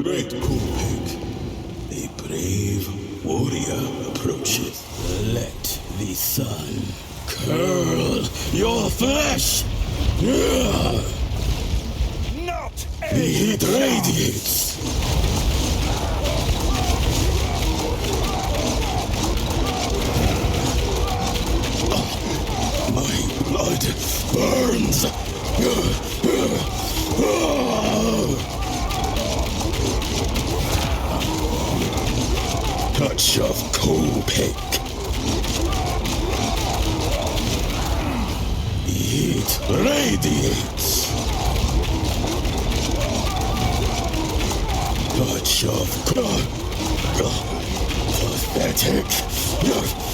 Great Coolpig, a brave warrior approaches. Let the sun curl your flesh! Not The heat radiates! My blood burns! Touch of Coolpig. Heat radiates. Touch of pathetic.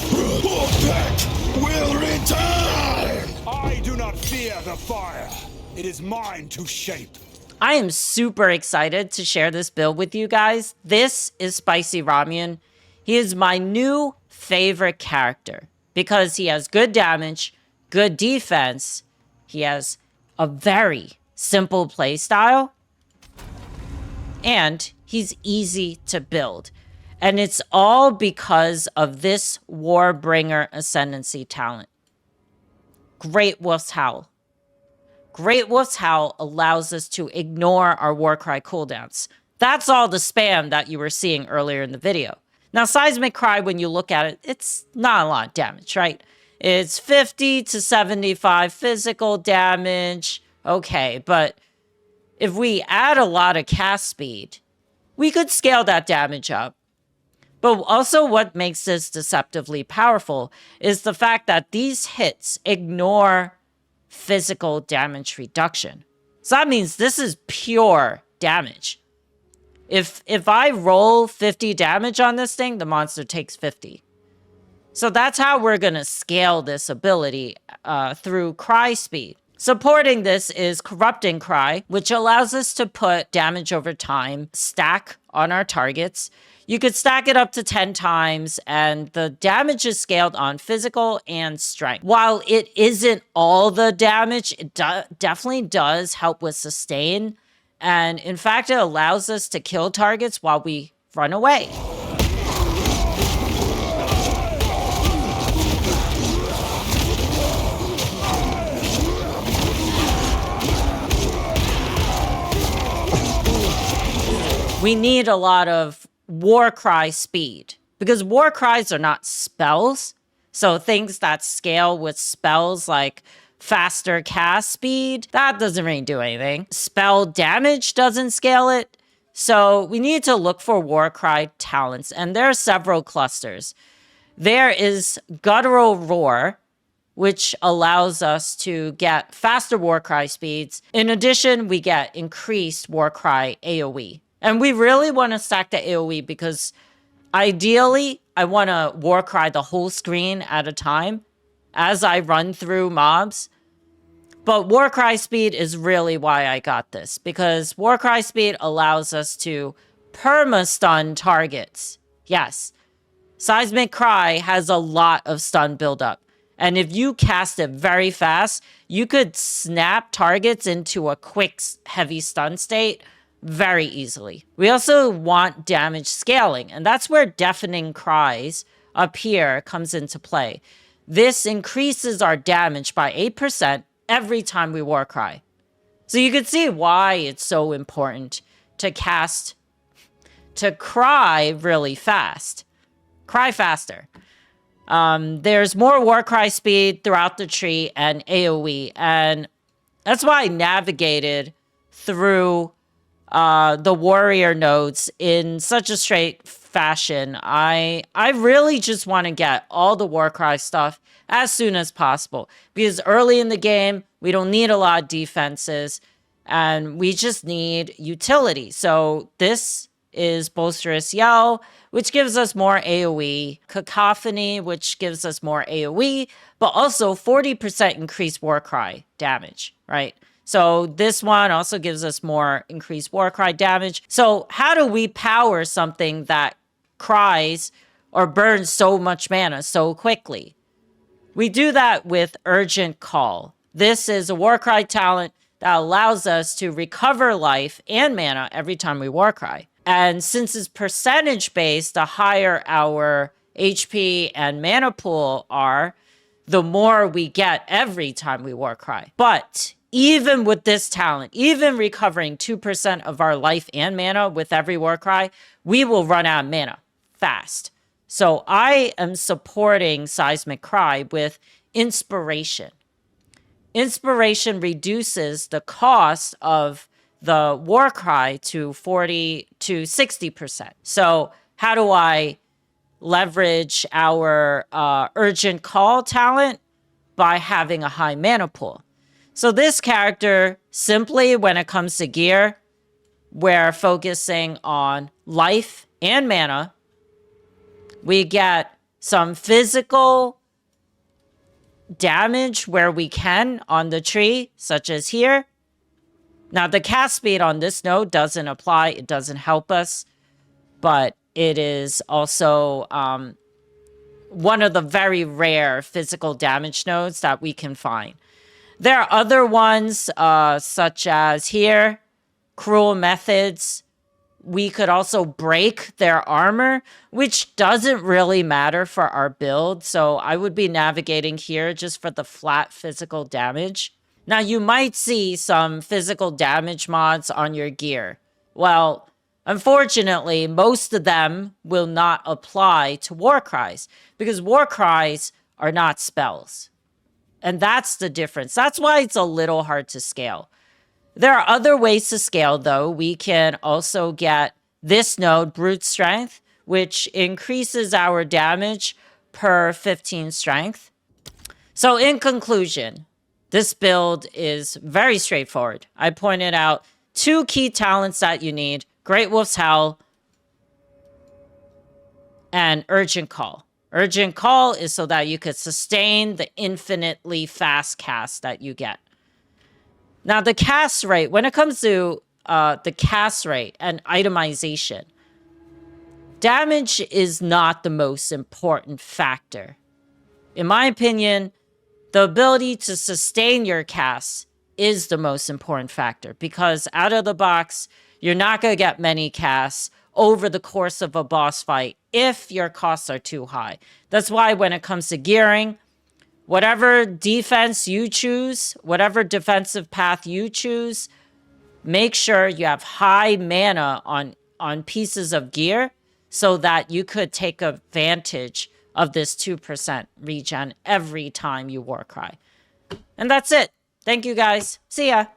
Coolpig will return. I do not fear the fire. It is mine to shape. I am super excited to share this build with you guys. This is Spicy Ramyun. He is my new favorite character because he has good damage, good defense. He has a very simple playstyle, and he's easy to build. And it's all because of this Warbringer Ascendancy talent. Great Wolf's Howl. Great Wolf's Howl allows us to ignore our Warcry cooldowns. That's all the spam that you were seeing earlier in the video. Now, Seismic Cry, when you look at it, it's not a lot of damage, right? It's 50 to 75 physical damage. Okay, but if we add a lot of cast speed, we could scale that damage up. But also what makes this deceptively powerful is the fact that these hits ignore physical damage reduction. So that means this is pure damage. If I roll 50 damage on this thing, the monster takes 50. So that's how we're going to scale this ability through Cry Speed. Supporting this is Corrupting Cry, which allows us to put damage over time, stack on our targets. You could stack it up to 10 times, and the damage is scaled on physical and strength. While it isn't all the damage, it definitely does help with sustain. And in fact, it allows us to kill targets while we run away. We need a lot of Warcry speed because Warcries are not spells. So things that scale with spells like faster cast speed, that doesn't really do anything. Spell damage doesn't scale it. So we need to look for Warcry talents, and there are several clusters. There is Guttural Roar, which allows us to get faster Warcry speeds. In addition, we get increased Warcry AoE. And we really want to stack the AoE because ideally, I want to Warcry the whole screen at a time as I run through mobs. But Warcry speed is really why I got this, because Warcry speed allows us to perma-stun targets. Yes, Seismic Cry has a lot of stun buildup. And if you cast it very fast, you could snap targets into a quick, heavy stun state very easily. We also want damage scaling, and that's where Deafening Cries up here comes into play. This increases our damage by 8% every time we Warcry. So you can see why it's so important to cry really fast. Cry faster. There's more Warcry speed throughout the tree and AoE, and that's why I navigated through the warrior nodes in such a straight fashion. I really just want to get all the Warcry stuff as soon as possible, because early in the game, we don't need a lot of defenses, and we just need utility. So this is Boisterous Yell, which gives us more AoE, Cacophony, which gives us more AoE, but also 40% increased Warcry damage, right? So this one also gives us more increased Warcry damage. So how do we power something that cries or burns so much mana so quickly? We do that with Urgent Call. This is a Warcry talent that allows us to recover life and mana every time we Warcry. And since it's percentage based, the higher our HP and mana pool are, the more we get every time we Warcry. But even with this talent, even recovering 2% of our life and mana with every Warcry, we will run out of mana fast. So I am supporting Seismic Cry with Inspiration. Inspiration reduces the cost of the Warcry to 60%. So how do I leverage our Urgent Call talent? By having a high mana pool. So this character, simply when it comes to gear, we're focusing on life and mana. We get some physical damage where we can on the tree, such as here. Now, the cast speed on this node doesn't apply. It doesn't help us. But it is also one of the very rare physical damage nodes that we can find. There are other ones, such as here, Cruel Methods. We could also break their armor, which doesn't really matter for our build. So I would be navigating here just for the flat physical damage. Now, you might see some physical damage mods on your gear. Well, unfortunately, most of them will not apply to Warcries because Warcries are not spells. And that's the difference. That's why it's a little hard to scale. There are other ways to scale, though. We can also get this node, Brute Strength, which increases our damage per 15 strength. So in conclusion, this build is very straightforward. I pointed out 2 key talents that you need: Great Wolf's Howl and Urgent Call. Urgent Call is so that you could sustain the infinitely fast cast that you get. Now, the cast rate, when it comes to the cast rate and itemization, damage is not the most important factor. In my opinion, the ability to sustain your cast is the most important factor because out of the box, you're not going to get many casts over the course of a boss fight if your costs are too high. That's why when it comes to gearing, whatever defense you choose, whatever defensive path you choose, make sure you have high mana on pieces of gear so that you could take advantage of this 2% regen every time you Warcry. And that's it. Thank you guys. See ya.